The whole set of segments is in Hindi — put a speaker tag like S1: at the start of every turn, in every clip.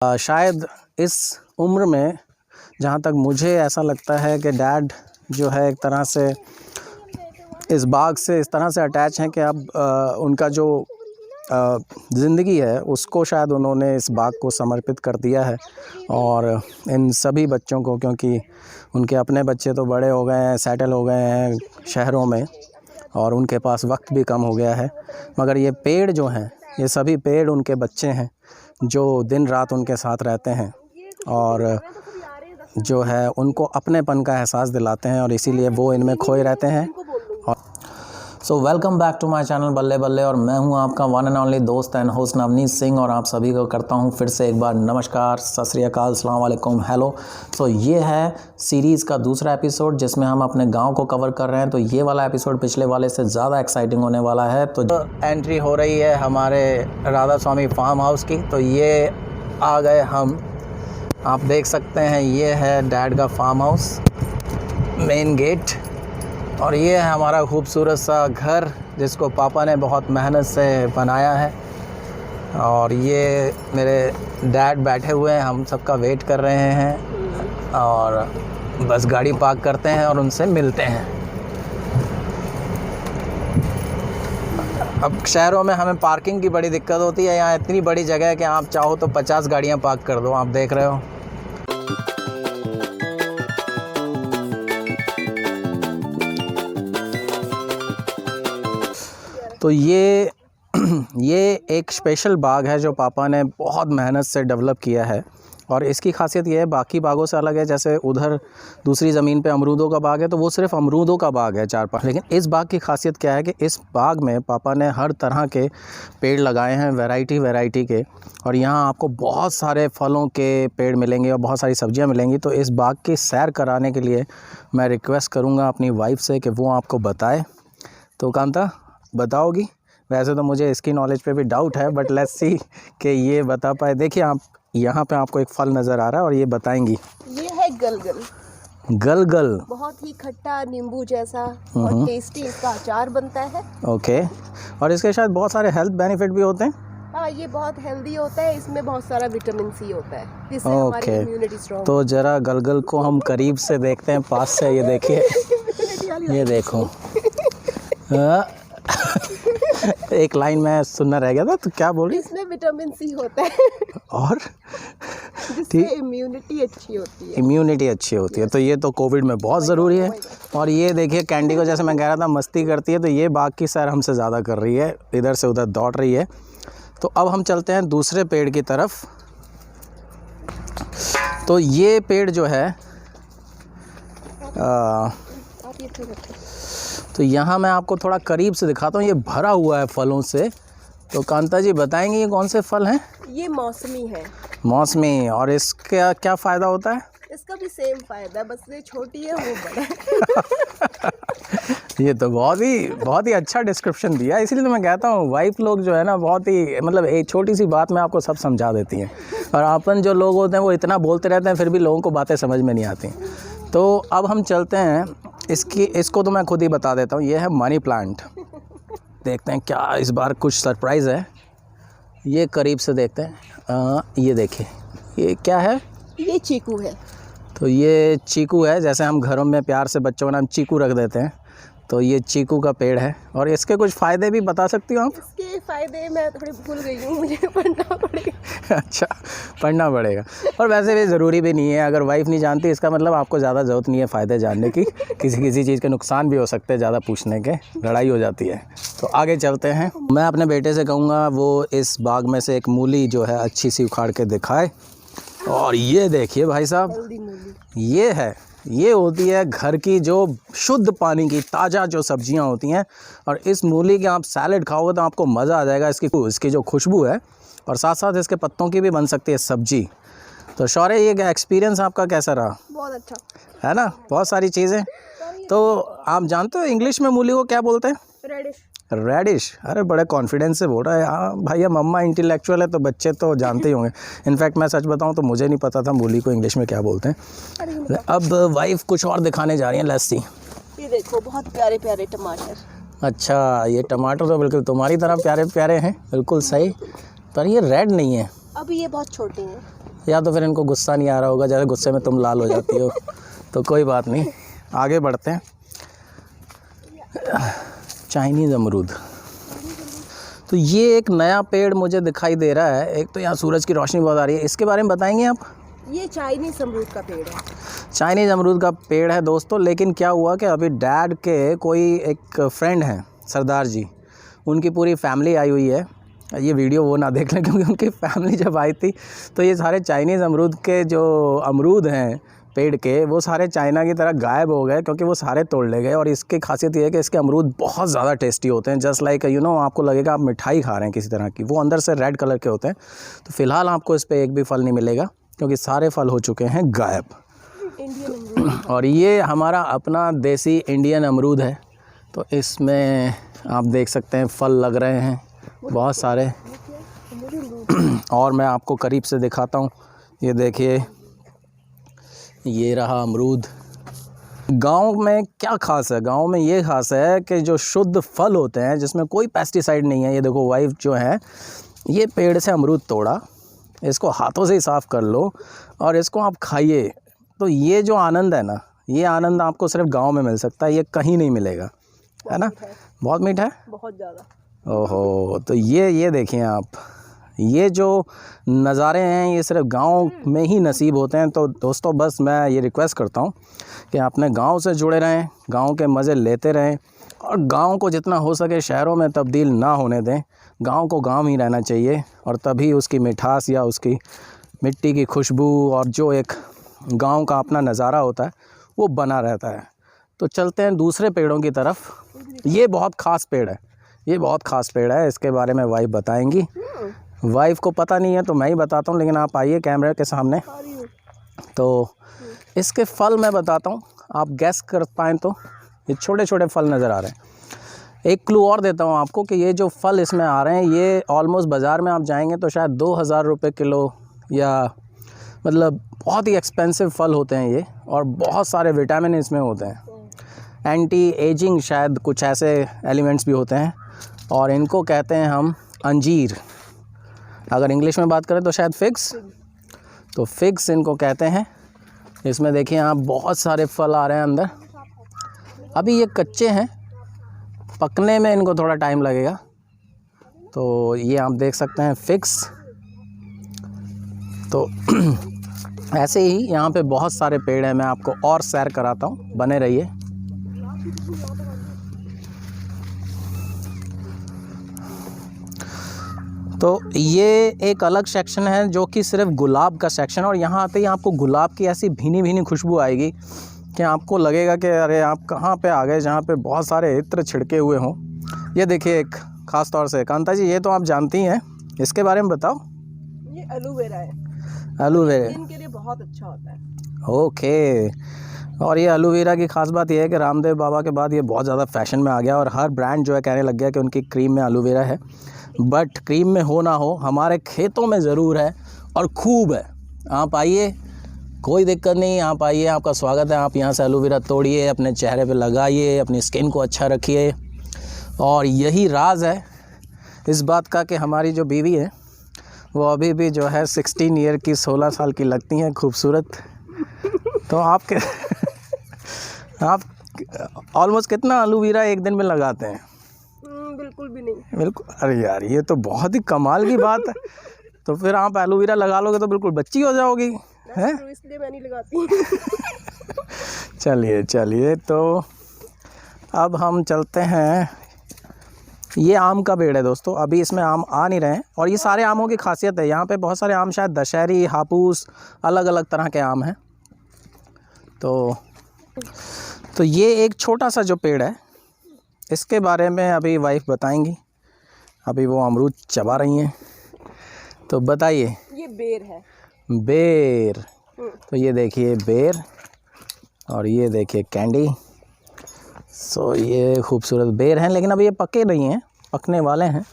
S1: शायद इस उम्र में जहाँ तक मुझे ऐसा लगता है कि डैड जो है एक तरह से इस बाग से इस तरह से अटैच हैं कि अब उनका जो ज़िंदगी है उसको शायद उन्होंने इस बाग को समर्पित कर दिया है। और इन सभी बच्चों को, क्योंकि उनके अपने बच्चे तो बड़े हो गए हैं, सेटल हो गए हैं शहरों में और उनके पास वक्त भी कम हो गया है, मगर ये पेड़ जो हैं, ये सभी पेड़ उनके बच्चे हैं जो दिन रात उनके साथ रहते हैं और जो है उनको अपनेपन का एहसास दिलाते हैं और इसीलिए वो इनमें खोए रहते हैं। So welcome back to my channel Balle Balle, और मैं हूं आपका वन एंड ओनली दोस्त एंड होस्ट नवनीत सिंह, और आप सभी को करता हूं फिर से एक बार नमस्कार, सत श्री अकाल, अस्सलाम वालेकुम, हेलो। सो ये है सीरीज़ का दूसरा एपिसोड जिसमें हम अपने गांव को कवर कर रहे हैं। तो ये वाला एपिसोड पिछले वाले से ज़्यादा एक्साइटिंग होने वाला है। तो एंट्री हो रही है हमारे राधा स्वामी फार्म हाउस की। तो ये आ गए हम, आप देख सकते हैं ये है डैड का फार्म हाउस, मेन गेट। और ये है हमारा खूबसूरत सा घर जिसको पापा ने बहुत मेहनत से बनाया है। और ये मेरे डैड बैठे हुए हैं, हम सबका वेट कर रहे हैं और बस गाड़ी पार्क करते हैं और उनसे मिलते हैं। अब शहरों में हमें पार्किंग की बड़ी दिक्कत होती है, यहाँ इतनी बड़ी जगह है कि आप चाहो तो 50 गाड़ियाँ पार्क कर दो। आप देख रहे हो तो ये एक स्पेशल बाग है जो पापा ने बहुत मेहनत से डेवलप किया है। और इसकी खासियत ये है, बाकी बागों से अलग है। जैसे उधर दूसरी ज़मीन पे अमरूदों का बाग है तो वो सिर्फ अमरूदों का बाग है 4-5, लेकिन इस बाग की खासियत क्या है कि इस बाग में पापा ने हर तरह के पेड़ लगाए हैं, वैरायटी के। और यहाँ आपको बहुत सारे फलों के पेड़ मिलेंगे और बहुत सारी सब्जियाँ मिलेंगी। तो इस बाग की सैर कराने के लिए मैं रिक्वेस्ट करूँगा अपनी वाइफ से कि वो आपको बताए। तो कांता, बताओगी? वैसे तो मुझे इसकी नॉलेज पे भी डाउट है, बट लेट्स सी कि ये बता पाए। देखिए आप, यहाँ पे आपको एक फल नज़र आ रहा है और ये बताएंगी।
S2: ये है गलगल।
S1: गलगल
S2: बहुत ही खट्टा नींबू जैसा और टेस्टी इसका अचार बनता है।
S1: ओके। और इसके शायद बहुत सारे हेल्थ बेनिफिट भी होते हैं।
S2: हाँ, ये बहुत हेल्दी होता है, इसमें बहुत सारा विटामिन सी होता है जिससे हमारी इम्यूनिटी स्ट्रॉन्ग।
S1: तो ज़रा गलगल को हम करीब से देखते हैं, पास से। ये देखिए, ये देखो। एक लाइन में सुनना रह गया था, तो क्या बोल रही?
S2: इसमें विटामिन सी होता है
S1: और
S2: जिससे इम्यूनिटी अच्छी होती है।
S1: इम्यूनिटी अच्छी होती है, तो ये तो कोविड में बहुत ज़रूरी है। और ये देखिए कैंडी को, जैसे मैं कह रहा था, मस्ती करती है, तो ये बाग की सैर हमसे ज़्यादा कर रही है, इधर से उधर दौड़ रही है। तो अब हम चलते हैं दूसरे पेड़ की तरफ। तो ये पेड़ जो है तो यहाँ मैं आपको थोड़ा करीब से दिखाता हूँ। ये भरा हुआ है फलों से। तो कांता जी बताएंगे ये कौन से फल हैं?
S2: ये मौसमी है।
S1: मौसमी। और इसका क्या फ़ायदा होता है? इसका
S2: भी सेम फ़ायदा, बस ये छोटी है वो बड़ा है।
S1: ये तो बहुत ही अच्छा डिस्क्रिप्शन दिया। इसीलिए तो मैं कहता हूँ वाइफ लोग जो है ना, बहुत ही मतलब एक छोटी सी बात में आपको सब समझा देती हैं। और अपन जो लोग होते हैं वो इतना बोलते रहते हैं, फिर भी लोगों को बातें समझ में नहीं आती। तो अब हम चलते हैं इसको तो मैं खुद ही बता देता हूँ। ये है मनी प्लांट। देखते हैं क्या इस बार कुछ सरप्राइज़ है। ये करीब से देखते हैं। ये देखिए, ये क्या है?
S2: ये चीकू है।
S1: तो ये चीकू है, जैसे हम घरों में प्यार से बच्चों का नाम चीकू रख देते हैं। तो ये चीकू का पेड़ है। और इसके कुछ फ़ायदे भी बता सकती हो आप?
S2: इसके फ़ायदे मैं थोड़ी भूल गई हूँ, मुझे पढ़ना पड़ेगा।
S1: अच्छा, पढ़ना पड़ेगा। और वैसे भी ज़रूरी भी नहीं है, अगर वाइफ नहीं जानती इसका मतलब आपको ज़्यादा ज़रूरत नहीं है फ़ायदे जानने की। किसी चीज़ के नुकसान भी हो सकते हैं ज़्यादा पूछने के, लड़ाई हो जाती है। तो आगे चलते हैं। मैं अपने बेटे से कहूँगा वो इस बाग में से एक मूली जो है अच्छी सी उखाड़ के दिखाए। और ये देखिए भाई साहब, ये होती है घर की जो शुद्ध पानी की ताज़ा जो सब्जियां होती हैं। और इस मूली के आप सैलेड खाओगे तो आपको मज़ा आ जाएगा। इसकी जो खुशबू है, और साथ साथ इसके पत्तों की भी बन सकती है सब्जी। तो शौर्य, ये एक्सपीरियंस आपका कैसा रहा?
S2: बहुत अच्छा
S1: है ना, बहुत सारी चीज़ें। तो आप जानते हो इंग्लिश में मूली को क्या बोलते हैं? रेडिश। अरे बड़े कॉन्फिडेंस से बोल रहा है। हाँ भैया, मम्मा इंटेलेक्चुअल है तो बच्चे तो जानते ही होंगे। इनफैक्ट मैं सच बताऊं तो मुझे नहीं पता था मूली को इंग्लिश में क्या बोलते हैं। अब वाइफ कुछ और दिखाने जा रही हैं। Let's see.
S2: ये देखो, बहुत प्यारे प्यारे टमाटर।
S1: अच्छा, ये टमाटर तो बिल्कुल तुम्हारी तरह प्यारे प्यारे हैं, बिल्कुल सही। पर ये रेड नहीं है।
S2: अभी ये बहुत छोटे हैं।
S1: या तो फिर इनको गुस्सा नहीं आ रहा होगा, जैसे गुस्से में तुम लाल हो जाती हो। तो कोई बात नहीं, आगे बढ़ते हैं। चाइनीज़ अमरूद, तो ये एक नया पेड़ मुझे दिखाई दे रहा है। एक तो यहाँ सूरज की रोशनी बहुत आ रही है, इसके बारे में बताएंगे आप?
S2: ये चाइनीज़ अमरूद का पेड़ है।
S1: चाइनीज़ अमरूद का पेड़ है दोस्तों। लेकिन क्या हुआ कि अभी डैड के कोई एक फ्रेंड हैं, सरदार जी, उनकी पूरी फैमिली आई हुई है। ये वीडियो वो ना देख लें, क्योंकि उनकी फैमिली जब आई थी तो ये सारे चाइनीज़ अमरूद के जो अमरूद हैं पेड़ के, वो सारे चाइना की तरह गायब हो गए, क्योंकि वो सारे तोड़ ले गए। और इसकी खासियत ये है कि इसके अमरूद बहुत ज़्यादा टेस्टी होते हैं। जस्ट लाइक आपको लगेगा आप मिठाई खा रहे हैं किसी तरह की। वो अंदर से रेड कलर के होते हैं। तो फ़िलहाल आपको इस पर एक भी फल नहीं मिलेगा, क्योंकि सारे फल हो चुके हैं गायब।
S2: इंडियन अमरूद।
S1: और ये हमारा अपना देसी इंडियन अमरूद है। तो इसमें आप देख सकते हैं फल लग रहे हैं बहुत सारे। और मैं आपको करीब से दिखाता हूँ। ये देखिए, ये रहा अमरूद। गांव में क्या ख़ास है? गांव में ये ख़ास है कि जो शुद्ध फल होते हैं, जिसमें कोई पेस्टिसाइड नहीं है। ये देखो वाइफ जो है, ये पेड़ से अमरूद तोड़ा, इसको हाथों से ही साफ़ कर लो और इसको आप खाइए। तो ये जो आनंद है ना, ये आनंद आपको सिर्फ गांव में मिल सकता है, ये कहीं नहीं मिलेगा, है ना? बहुत मीठा है,
S2: बहुत ज़्यादा।
S1: ओहो, तो ये देखिए आप, ये जो नज़ारे हैं ये सिर्फ गांव में ही नसीब होते हैं। तो दोस्तों बस मैं ये रिक्वेस्ट करता हूँ कि अपने गांव से जुड़े रहें, गांव के मज़े लेते रहें, और गांव को जितना हो सके शहरों में तब्दील ना होने दें। गांव को गांव ही रहना चाहिए, और तभी उसकी मिठास या उसकी मिट्टी की खुशबू और जो एक गांव का अपना नज़ारा होता है वो बना रहता है। तो चलते हैं दूसरे पेड़ों की तरफ। ये बहुत ख़ास पेड़ है, ये बहुत ख़ास पेड़ है, इसके बारे में वाइफ बताएंगी। वाइफ को पता नहीं है तो मैं ही बताता हूँ, लेकिन आप आइए कैमरे के सामने। तो इसके फल मैं बताता हूँ, आप गैस कर पाएँ तो। ये छोटे छोटे फल नज़र आ रहे हैं। एक क्लू और देता हूँ आपको कि ये जो फल इसमें आ रहे हैं, ये ऑलमोस्ट बाज़ार में आप जाएंगे तो शायद 2000 रुपये किलो, या मतलब बहुत ही एक्सपेंसिव फल होते हैं ये। और बहुत सारे विटामिन इसमें होते हैं, एंटी एजिंग शायद कुछ ऐसे एलिमेंट्स भी होते हैं। और इनको कहते हैं हम अंजीर, अगर इंग्लिश में बात करें तो शायद फिग्स। तो फिग्स इनको कहते हैं। इसमें देखिए आप बहुत सारे फल आ रहे हैं अंदर। अभी ये कच्चे हैं, पकने में इनको थोड़ा टाइम लगेगा। तो ये आप देख सकते हैं फिग्स। तो ऐसे ही यहाँ पे बहुत सारे पेड़ हैं, मैं आपको और सैर कराता हूँ, बने रहिए। तो ये एक अलग सेक्शन है जो कि सिर्फ गुलाब का सेक्शन है। और यहाँ आते ही आपको गुलाब की ऐसी भीनी भीनी खुशबू आएगी कि आपको लगेगा कि अरे आप कहाँ पे आ गए, जहाँ पे बहुत सारे इत्र छिड़के हुए हों। ये देखिए एक ख़ास तौर से, कांता जी ये तो आप जानती हैं, इसके बारे में बताओ।
S2: ये एलोवेरा है,
S1: एलोवेरा
S2: स्किन के लिए बहुत अच्छा होता है।
S1: ओके। और ये एलोवेरा की ख़ास बात यह है कि रामदेव बाबा के बाद ये बहुत ज़्यादा फैशन में आ गया, और हर ब्रांड जो है कहने लग गया कि उनकी क्रीम में एलोवेरा है। बट क्रीम में हो ना हो, हमारे खेतों में ज़रूर है और खूब है। आप आइए, कोई दिक्कत नहीं, आप आइए, आपका स्वागत है। आप यहाँ से एलोवेरा तोड़िए, अपने चेहरे पे लगाइए, अपनी स्किन को अच्छा रखिए। और यही राज है इस बात का कि हमारी जो बीवी है वो अभी भी जो है 16 ईयर की, 16 साल की लगती हैं, खूबसूरत। तो आप ऑलमोस्ट कितना एलोवेरा एक दिन में लगाते हैं?
S2: बिल्कुल भी नहीं।
S1: बिल्कुल, अरे यार ये तो बहुत ही कमाल की बात है। तो फिर आप एलोवेरा लगा लोगे तो बिल्कुल बच्ची हो जाओगी, हैं?
S2: तो इसलिए मैं नहीं लगाती।
S1: चलिए चलिए, तो अब हम चलते हैं। ये आम का पेड़ है दोस्तों, अभी इसमें आम आ नहीं रहे हैं। और ये सारे आमों की खासियत है, यहाँ पे बहुत सारे आम, शायद दशहरी, हापूस, अलग अलग तरह के आम हैं। तो ये एक छोटा सा जो पेड़ है, इसके बारे में अभी वाइफ बताएंगी। अभी वो अमरूद चबा रही हैं, तो बताइए।
S2: ये बेर है।
S1: बेर, तो ये देखिए बेर, और ये देखिए कैंडी। सो ये खूबसूरत बेर हैं, लेकिन अभी ये पके नहीं हैं, पकने वाले हैं।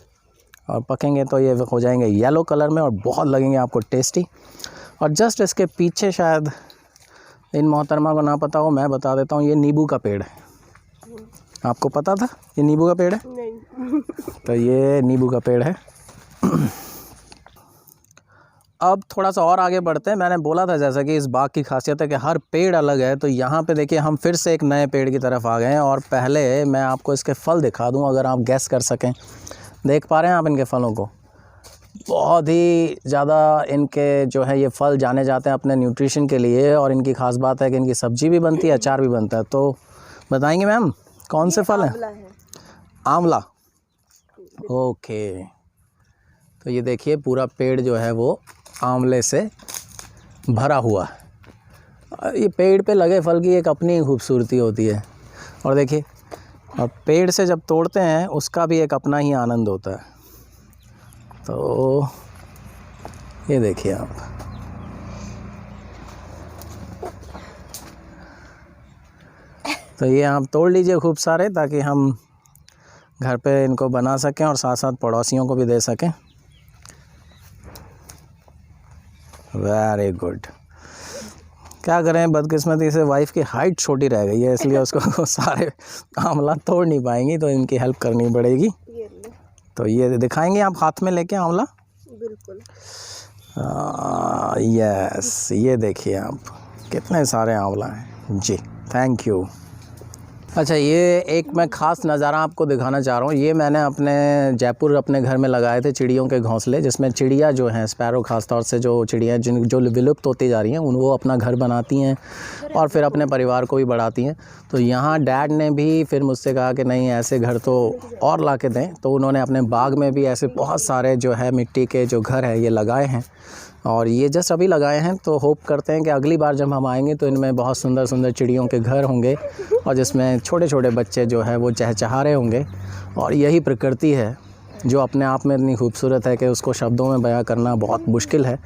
S1: और पकेंगे तो ये हो जाएंगे येलो कलर में और बहुत लगेंगे आपको टेस्टी। और जस्ट इसके पीछे, शायद इन मोहतरमा को ना पता हो, मैं बता देता हूँ, ये नींबू का पेड़ है। आपको पता था ये नींबू का पेड़ है?
S2: नहीं।
S1: तो ये नींबू का पेड़ है। अब थोड़ा सा और आगे बढ़ते हैं। मैंने बोला था जैसा कि इस बाग की खासियत है कि हर पेड़ अलग है, तो यहाँ पे देखिए हम फिर से एक नए पेड़ की तरफ आ गए हैं। और पहले मैं आपको इसके फल दिखा दूँ, अगर आप गैस कर सकें। देख पा रहे हैं आप इनके फलों को? बहुत ही ज़्यादा इनके जो है ये फल जाने जाते हैं अपने न्यूट्रिशन के लिए, और इनकी ख़ास बात है कि इनकी सब्ज़ी भी बनती है, अचार भी बनता है। तो बताएंगे मैम कौन से फल हैं? आंवला। ओके, तो ये देखिए पूरा पेड़ जो है वो आंवले से भरा हुआ है। ये पेड़ पे लगे फल की एक अपनी खूबसूरती होती है। और देखिए अब पेड़ से जब तोड़ते हैं उसका भी एक अपना ही आनंद होता है। तो ये देखिए आप, तो ये आप तोड़ लीजिए खूब सारे, ताकि हम घर पे इनको बना सकें और साथ साथ पड़ोसियों को भी दे सकें। Very good. क्या करें, बदकिस्मती से वाइफ की हाइट छोटी रह गई है, इसलिए उसको सारे आंवला तोड़ नहीं पाएंगी, तो इनकी हेल्प करनी पड़ेगी। तो ये दिखाएंगे आप हाथ में लेके आंवला?
S2: बिल्कुल।
S1: यस, ये देखिए आप कितने सारे आंवला हैं जी। Thank you. अच्छा, ये एक मैं ख़ास नज़ारा आपको दिखाना चाह रहा हूँ। ये मैंने अपने जयपुर अपने घर में लगाए थे, चिड़ियों के घोंसले, जिसमें चिड़िया जो हैं, स्पैरो ख़ास तौर से जो चिड़ियाँ जो विलुप्त होती जा रही हैं, वो अपना घर बनाती हैं और फिर अपने परिवार को भी बढ़ाती हैं। तो यहाँ डैड ने भी फिर मुझसे कहा कि नहीं, ऐसे घर तो और ला के दें। तो उन्होंने अपने बाग में भी ऐसे बहुत सारे जो है मिट्टी के जो घर है ये लगाए हैं, और ये जस्ट अभी लगाए हैं। तो होप करते हैं कि अगली बार जब हम आएंगे तो इनमें बहुत सुंदर सुंदर चिड़ियों के घर होंगे, और जिसमें छोटे छोटे बच्चे जो है वो चहचहा रहे होंगे। और यही प्रकृति है जो अपने आप में इतनी खूबसूरत है कि उसको शब्दों में बयां करना बहुत मुश्किल है।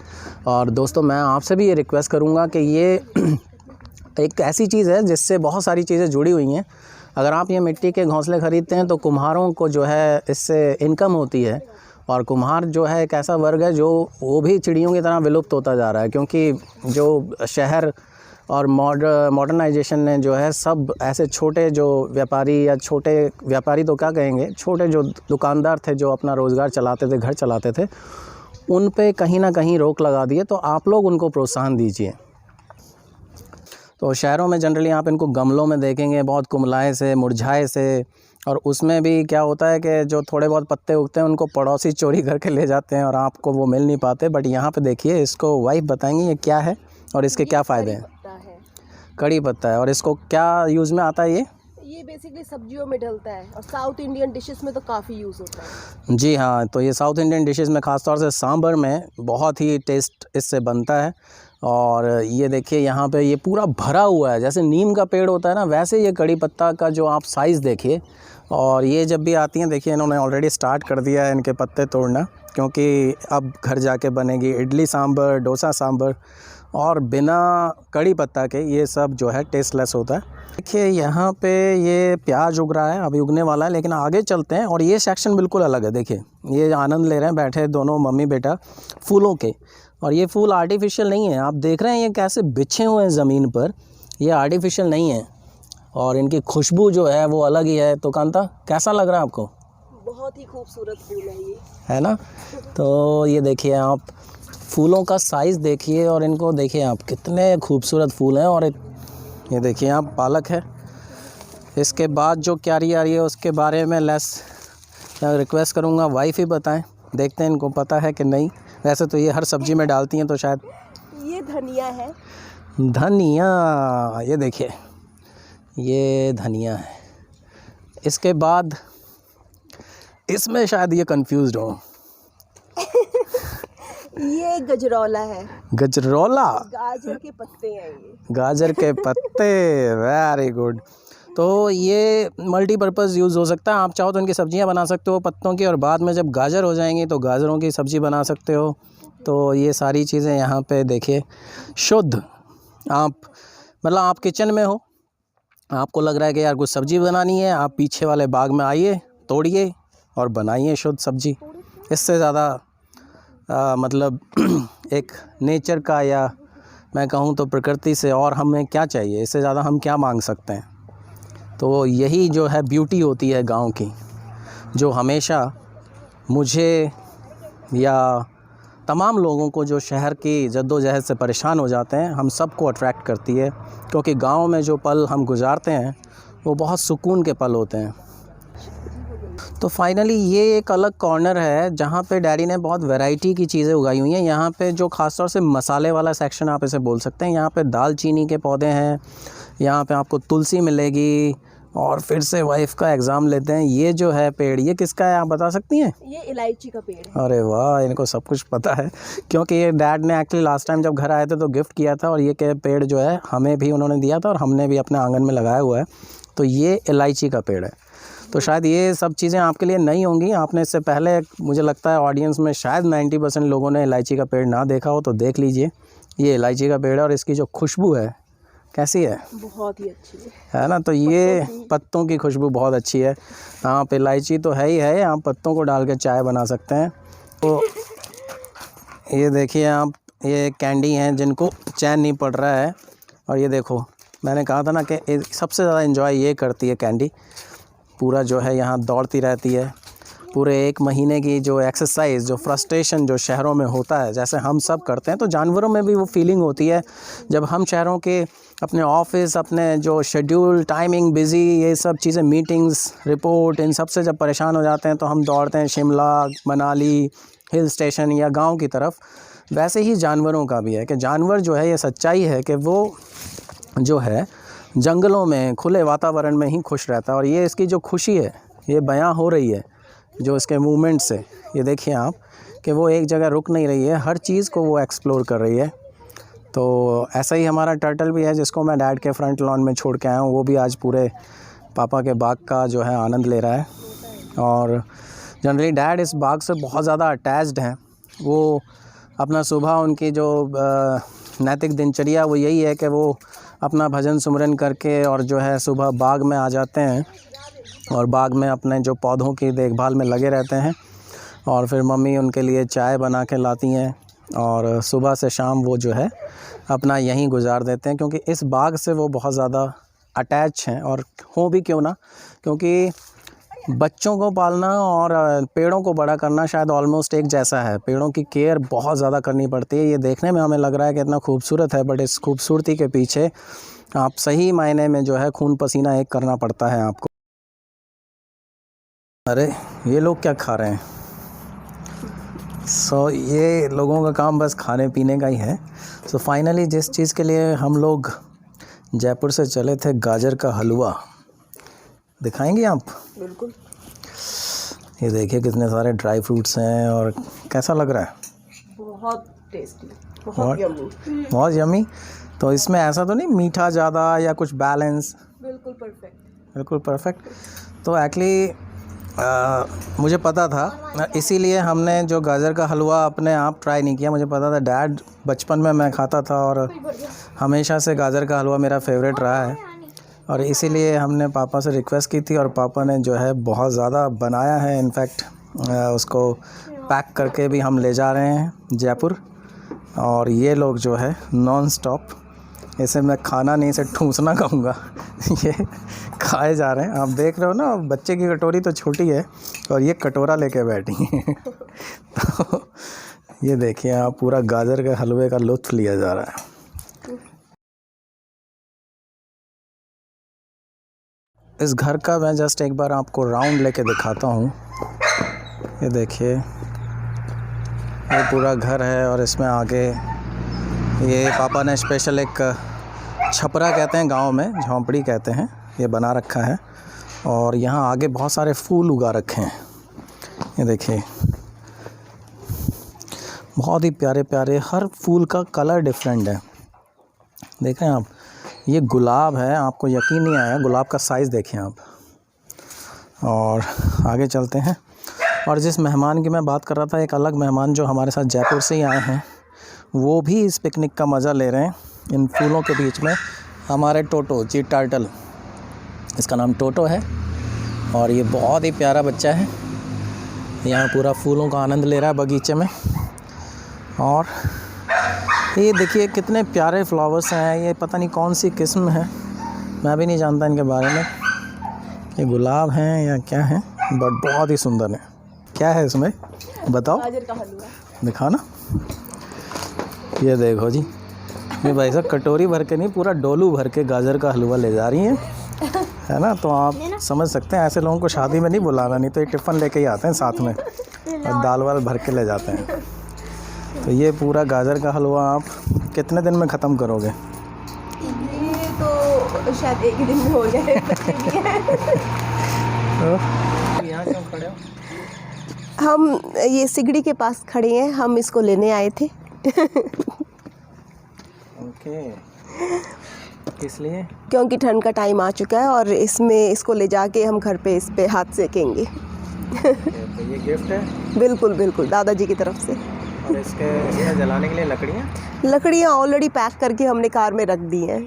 S1: और दोस्तों, मैं आपसे भी ये रिक्वेस्ट करूँगा कि ये एक ऐसी चीज़ है जिससे बहुत सारी चीज़ें जुड़ी हुई हैं। अगर आप ये मिट्टी के घोंसले ख़रीदते हैं तो कुम्हारों को जो है इससे इनकम होती है। और कुम्हार जो है एक ऐसा वर्ग है जो वो भी चिड़ियों की तरह विलुप्त होता जा रहा है, क्योंकि जो शहर और मॉडर्नाइजेशन ने जो है सब ऐसे छोटे जो व्यापारी, या छोटे व्यापारी तो क्या कहेंगे, छोटे जो दुकानदार थे जो अपना रोज़गार चलाते थे, घर चलाते थे, उन पे कहीं ना कहीं रोक लगा दिए। तो आप लोग उनको प्रोत्साहन दीजिए। तो शहरों में जनरली आप इनको गमलों में देखेंगे, बहुत कुमलाए से, मुरझाए से, और उसमें भी क्या होता है कि जो थोड़े बहुत पत्ते उगते हैं उनको पड़ोसी चोरी करके ले जाते हैं और आपको वो मिल नहीं पाते। बट यहाँ पे देखिए, इसको वाइफ बताएंगी ये क्या है और इसके क्या फ़ायदे हैं। कड़ी पत्ता है, और इसको क्या यूज़ में आता है ये
S2: बेसिकली सब्जियों में डलता है, और साउथ इंडियन डिशेस में तो काफ़ी यूज़ होता है।
S1: जी हाँ, तो ये साउथ इंडियन डिशेस में ख़ास तौर से सांभर में बहुत ही टेस्ट इससे बनता है। और ये देखिए यहाँ पे ये पूरा भरा हुआ है, जैसे नीम का पेड़ होता है ना, वैसे ये कड़ी पत्ता का जो आप साइज़ देखिए। और ये जब भी आती हैं, देखिए इन्होंने ऑलरेडी स्टार्ट कर दिया है इनके पत्ते तोड़ना, क्योंकि अब घर जाके बनेगी इडली सांभर, डोसा सांभर, और बिना कड़ी पत्ता के ये सब जो है टेस्टलेस होता है। देखिए यहाँ पे ये प्याज उग रहा है, अभी उगने वाला है, लेकिन आगे चलते हैं। और ये सेक्शन बिल्कुल अलग है। देखिए ये आनंद ले रहे हैं बैठे दोनों मम्मी बेटा फूलों के, और ये फूल आर्टिफिशियल नहीं है। आप देख रहे हैं ये कैसे बिछे हुए हैं ज़मीन पर, ये आर्टिफिशियल नहीं है, और इनकी खुशबू जो है वो अलग ही है। तो कांता, कैसा लग रहा है आपको?
S2: बहुत ही खूबसूरत फूल है ये, है
S1: ना? तो ये देखिए आप फूलों का साइज़ देखिए, और इनको देखिए आप, कितने खूबसूरत फूल हैं। और ये देखिए आप पालक है। इसके बाद जो क्यारी आ रही है उसके बारे में रिक्वेस्ट करूँगा वाइफ ही बताएं, देखते हैं इनको पता है कि नहीं। वैसे तो ये हर सब्ज़ी में डालती हैं, तो शायद।
S2: ये धनिया है।
S1: धनिया, ये देखिए ये धनिया है। इसके बाद इसमें शायद ये कंफ्यूज्ड हो।
S2: ये गजरौला है।
S1: गजरौला,
S2: गाजर के पत्ते हैं ये।
S1: गाजर के पत्ते, वेरी गुड। तो ये मल्टीपर्पज़ यूज़ हो सकता है। आप चाहो तो इनकी सब्जियां बना सकते हो पत्तों की, और बाद में जब गाजर हो जाएंगी तो गाजरों की सब्ज़ी बना सकते हो। तो ये सारी चीज़ें यहाँ पे देखिए शुद्ध। आप मतलब आप किचन में हो, आपको लग रहा है कि यार कुछ सब्ज़ी बनानी है, आप पीछे वाले बाग में आइए, तोड़िए और बनाइए शुद्ध सब्ज़ी। इससे ज़्यादा मतलब एक नेचर का, या मैं कहूँ तो प्रकृति से और हमें क्या चाहिए, इससे ज़्यादा हम क्या मांग सकते हैं। तो यही जो है ब्यूटी होती है गांव की, जो हमेशा मुझे या तमाम लोगों को जो शहर की जद्दोजहद से परेशान हो जाते हैं, हम सबको अट्रैक्ट करती है, क्योंकि गांव में जो पल हम गुजारते हैं वो बहुत सुकून के पल होते हैं। तो फाइनली ये एक अलग कॉर्नर है जहाँ पे डैडी ने बहुत वैरायटी की चीज़ें उगाई हुई हैं। यहाँ पे जो ख़ासतौर से मसाले वाला सेक्शन आप इसे बोल सकते हैं। यहाँ पे दालचीनी के पौधे हैं, यहाँ पे आपको तुलसी मिलेगी, और फिर से वाइफ का एग्ज़ाम लेते हैं। ये जो है पेड़, ये किसका है आप बता सकती हैं?
S2: ये इलायची का पेड़ है।
S1: अरे वाह, इनको सब कुछ पता है, क्योंकि ये डैड ने एक्चुअली लास्ट टाइम जब घर आए थे तो गिफ्ट किया था, और ये के पेड़ जो है हमें भी उन्होंने दिया था और हमने भी अपने आंगन में लगाया हुआ है। तो ये इलायची का पेड़ है। तो शायद ये सब चीज़ें आपके लिए नई होंगी। आपने इससे पहले, मुझे लगता है ऑडियंस में शायद 90% लोगों ने इलायची का पेड़ ना देखा हो, तो देख लीजिए। ये इलायची का पेड़ है और इसकी जो खुशबू है कैसी है?
S2: बहुत ही अच्छी है
S1: ना? तो ये पत्तों की खुशबू बहुत अच्छी है। आप इलायची तो है ही है, आप पत्तों को डाल के चाय बना सकते हैं। तो ये देखिए आप, ये कैंडी हैं जिनको चैन नहीं पड़ रहा है। और ये देखो, मैंने कहा था ना कि सबसे ज़्यादा एंजॉय ये करती है कैंडी। पूरा जो है यहाँ दौड़ती रहती है। पूरे 1 महीने की जो एक्सरसाइज, जो फ्रस्ट्रेशन जो शहरों में होता है, जैसे हम सब करते हैं, तो जानवरों में भी वो फीलिंग होती है। जब हम शहरों के अपने ऑफिस, अपने जो शेड्यूल, टाइमिंग, बिज़ी, ये सब चीज़ें, मीटिंग्स, रिपोर्ट, इन सब से जब परेशान हो जाते हैं तो हम दौड़ते हैं शिमला, मनाली, हिल स्टेशन या गांव की तरफ। वैसे ही जानवरों का भी है कि जानवर जो है, ये सच्चाई है कि वो जो है जंगलों में, खुले वातावरण में ही खुश रहता है। और ये इसकी जो खुशी है ये बयां हो रही है जो इसके मूवमेंट से। ये देखिए आप कि वो एक जगह रुक नहीं रही है, हर चीज़ को वो एक्सप्लोर कर रही है। तो ऐसा ही हमारा टर्टल भी है जिसको मैं डैड के फ्रंट लॉन में छोड़ के आया हूँ। वो भी आज पूरे पापा के बाग का जो है आनंद ले रहा है। और जनरली डैड इस बाग से बहुत ज़्यादा अटैच्ड हैं। वो अपना सुबह, उनकी जो नैतिक दिनचर्या वो यही है कि वो अपना भजन सुमरन करके और जो है सुबह बाग में आ जाते हैं और बाग में अपने जो पौधों की देखभाल में लगे रहते हैं। और फिर मम्मी उनके लिए चाय बना के लाती हैं और सुबह से शाम वो जो है अपना यहीं गुजार देते हैं, क्योंकि इस बाग से वो बहुत ज़्यादा अटैच हैं। और हो भी क्यों ना, क्योंकि बच्चों को पालना और पेड़ों को बड़ा करना शायद ऑलमोस्ट एक जैसा है। पेड़ों की केयर बहुत ज़्यादा करनी पड़ती है। ये देखने में हमें लग रहा है कि इतना खूबसूरत है, बट इस खूबसूरती के पीछे आप सही मायने में जो है खून पसीना एक करना पड़ता है आपको। अरे ये लोग क्या खा रहे हैं? ये लोगों का काम बस खाने पीने का ही है। फाइनली जिस चीज़ के लिए हम लोग जयपुर से चले थे, गाजर का हलवा दिखाएंगे आप?
S2: बिल्कुल।
S1: ये देखिए कितने सारे ड्राई फ्रूट्स हैं और कैसा लग रहा है?
S2: बहुत टेस्टी, बहुत यम्मी।
S1: बहुत यम्मी। तो इसमें ऐसा तो नहीं मीठा ज़्यादा या कुछ बैलेंस?
S2: बिल्कुल परफेक्ट,
S1: बिल्कुल परफेक्ट। तो एक्चुअली मुझे पता था, इसीलिए हमने जो गाजर का हलवा अपने आप ट्राई नहीं किया। मुझे पता था, डैड बचपन में मैं खाता था और हमेशा से गाजर का हलवा मेरा फेवरेट रहा है। और इसीलिए हमने पापा से रिक्वेस्ट की थी और पापा ने जो है बहुत ज़्यादा बनाया है। इनफैक्ट उसको पैक करके भी हम ले जा रहे हैं जयपुर। और ये लोग जो है नॉन स्टॉप, इसे मैं खाना नहीं, इसे ठूंसना कहूँगा, ये खाए जा रहे हैं। आप देख रहे हो ना, बच्चे की कटोरी तो छोटी है और ये कटोरा लेके बैठी हैं। तो ये देखिए आप, पूरा गाजर के हलवे का लुत्फ़ लिया जा रहा है। इस घर का मैं जस्ट एक बार आपको राउंड लेके दिखाता हूँ। ये देखिए, ये पूरा घर है और इसमें आगे ये पापा ने स्पेशल एक छपरा कहते हैं गांव में, झोंपड़ी कहते हैं, ये बना रखा है। और यहाँ आगे बहुत सारे फूल उगा रखे हैं। ये देखिए बहुत ही प्यारे प्यारे, हर फूल का कलर डिफरेंट है। देख रहे हैं आप, ये गुलाब है, आपको यकीन नहीं आया, गुलाब का साइज़ देखें आप। और आगे चलते हैं। और जिस मेहमान की मैं बात कर रहा था, एक अलग मेहमान जो हमारे साथ जयपुर से ही आए हैं, वो भी इस पिकनिक का मज़ा ले रहे हैं इन फूलों के बीच में। हमारे टोटो जी, टर्टल, इसका नाम टोटो है और ये बहुत ही प्यारा बच्चा है। यहाँ पूरा फूलों का आनंद ले रहा है बगीचे में। और ये देखिए कितने प्यारे फ्लावर्स हैं। ये पता नहीं कौन सी किस्म है, मैं भी नहीं जानता इनके बारे में, ये गुलाब हैं या क्या हैं, बट बहुत ही सुंदर है। क्या है इसमें बताओ?
S2: गाजर का हलवा।
S1: दिखाओ ना। ये देखो जी, ये भाई साहब कटोरी भर के नहीं, पूरा डोलू भर के गाजर का हलवा ले जा रही हैं, है ना। तो आप समझ सकते हैं ऐसे लोगों को शादी में नहीं बुलाना, नहीं तो ये टिफ़िन लेके ही आते हैं साथ में और दाल वाल भर के ले जाते हैं। तो ये पूरा गाजर का हलवा आप कितने दिन में ख़त्म करोगे?
S2: ये तो शायद एक ही दिन में हो जाए।
S1: यहाँ क्यों खड़े हो?
S2: हम ये सिगड़ी के पास खड़े हैं, हम इसको लेने आए थे।
S1: ओके, किस लिए?
S2: क्योंकि ठंड का टाइम आ चुका है और इसको ले जाके हम घर पे इस पे हाथ सेकेंगे।
S1: तो ये गिफ्ट है?
S2: बिल्कुल बिल्कुल, दादाजी की तरफ से।
S1: और इसमें जलाने के लिए
S2: लकड़ियाँ ऑलरेडी पैक करके हमने कार में रख दी हैं।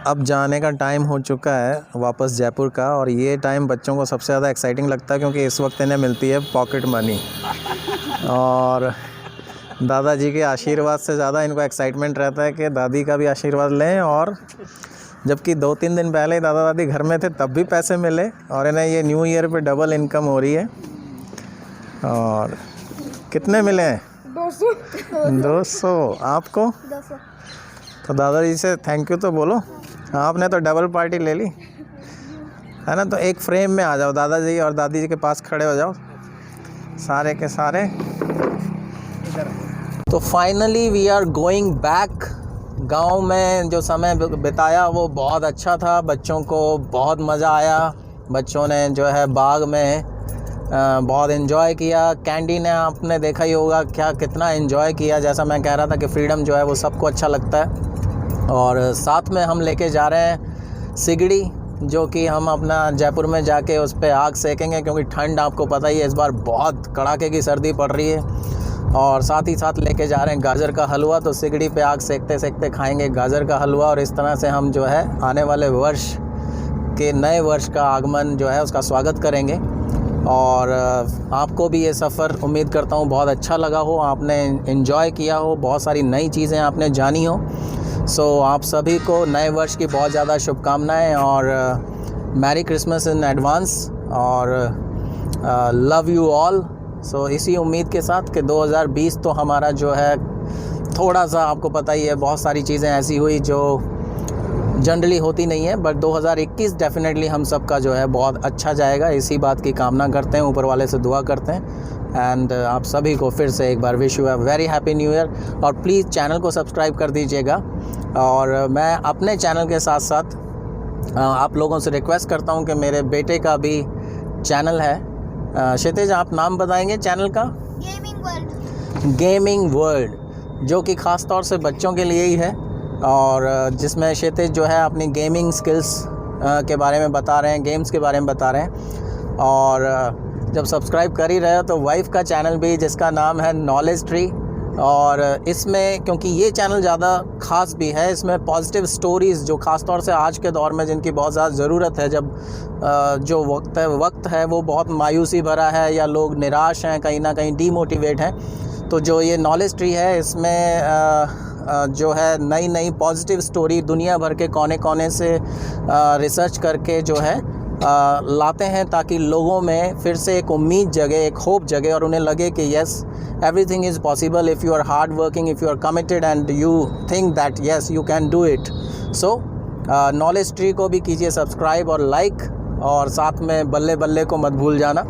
S1: अब जाने का टाइम हो चुका है वापस जयपुर का, और ये टाइम बच्चों को सबसे ज़्यादा एक्साइटिंग लगता है क्योंकि इस वक्त इन्हें मिलती है पॉकेट मनी, और दादाजी के आशीर्वाद से ज़्यादा इनको एक्साइटमेंट रहता है कि दादी का भी आशीर्वाद लें। और जबकि 2-3 दिन पहले ही दादा दादी घर में थे तब भी पैसे मिले, और इन्हें ये न्यू ईयर पे डबल इनकम हो रही है। और कितने मिले हैं? 200। आपको?
S2: 200।
S1: तो दादाजी से थैंक यू तो बोलो, आपने तो डबल पार्टी ले ली, है ना। तो एक फ्रेम में आ जाओ, दादाजी और दादी जी के पास खड़े हो जाओ सारे के सारे। तो finally we are going back. गांव में जो समय बिताया वो बहुत अच्छा था, बच्चों को बहुत मज़ा आया। बच्चों ने जो है बाग में बहुत इन्जॉय किया। कैंडी ने आपने देखा ही होगा क्या कितना इन्जॉय किया। जैसा मैं कह रहा था कि फ्रीडम जो है वो सबको अच्छा लगता है। और साथ में हम लेके जा रहे हैं सिगड़ी, जो कि हम अपना जयपुर में जाके उस पर आग सेकेंगे, क्योंकि ठंड आपको पता ही है इस बार बहुत कड़ाके की सर्दी पड़ रही है। और साथ ही साथ लेके जा रहे हैं गाजर का हलवा, तो सिगड़ी पे आग सेकते सेकते खाएंगे गाजर का हलवा। और इस तरह से हम जो है आने वाले वर्ष के नए वर्ष का आगमन जो है उसका स्वागत करेंगे। और आपको भी ये सफ़र उम्मीद करता हूँ बहुत अच्छा लगा हो, आपने इन्जॉय किया हो, बहुत सारी नई चीज़ें आपने जानी हो। सो आप सभी को नए वर्ष की बहुत ज़्यादा शुभकामनाएं और मैरी क्रिसमस इन एडवांस, और लव यू ऑल। सो इसी उम्मीद के साथ कि 2020 तो हमारा जो है थोड़ा सा आपको पता ही है, बहुत सारी चीज़ें ऐसी हुई जो जनरली होती नहीं है, बट 2021 डेफिनेटली हम सब का जो है बहुत अच्छा जाएगा, इसी बात की कामना करते हैं, ऊपर वाले से दुआ करते हैं। एंड आप सभी को फिर से एक बार wish you a very happy new year. और प्लीज़ चैनल को सब्सक्राइब कर दीजिएगा। और मैं अपने चैनल के साथ साथ आप लोगों से रिक्वेस्ट करता हूं कि मेरे बेटे का भी चैनल है। क्षितिज, आप नाम बताएंगे चैनल का? गेमिंग वर्ल्ड, जो कि ख़ास तौर से बच्चों के लिए ही है, और जिसमें क्षितिज जो है अपनी गेमिंग स्किल्स के बारे में बता रहे हैं, गेम्स के बारे में बता रहे हैं। और जब सब्सक्राइब कर ही रहे हो तो वाइफ का चैनल भी, जिसका नाम है नॉलेज ट्री, और इसमें क्योंकि ये चैनल ज़्यादा ख़ास भी है, इसमें पॉजिटिव स्टोरीज़ जो ख़ास तौर से आज के दौर में जिनकी बहुत ज़्यादा ज़रूरत है, जब जो वक्त है वो बहुत मायूसी भरा है या लोग निराश हैं, कहीं ना कहीं डीमोटिवेट हैं, तो जो ये नॉलेज ट्री है इसमें जो है नई नई पॉजिटिव स्टोरी दुनिया भर के कोने कोने से रिसर्च करके जो है लाते हैं, ताकि लोगों में फिर से एक उम्मीद जगे, एक होप जगे, और उन्हें लगे कि yes everything is possible if you are hard working, if you are committed and you think that yes you can do it. So Knowledge Tree को भी कीजिए सब्सक्राइब और लाइक, और साथ में बल्ले बल्ले को मत भूल जाना।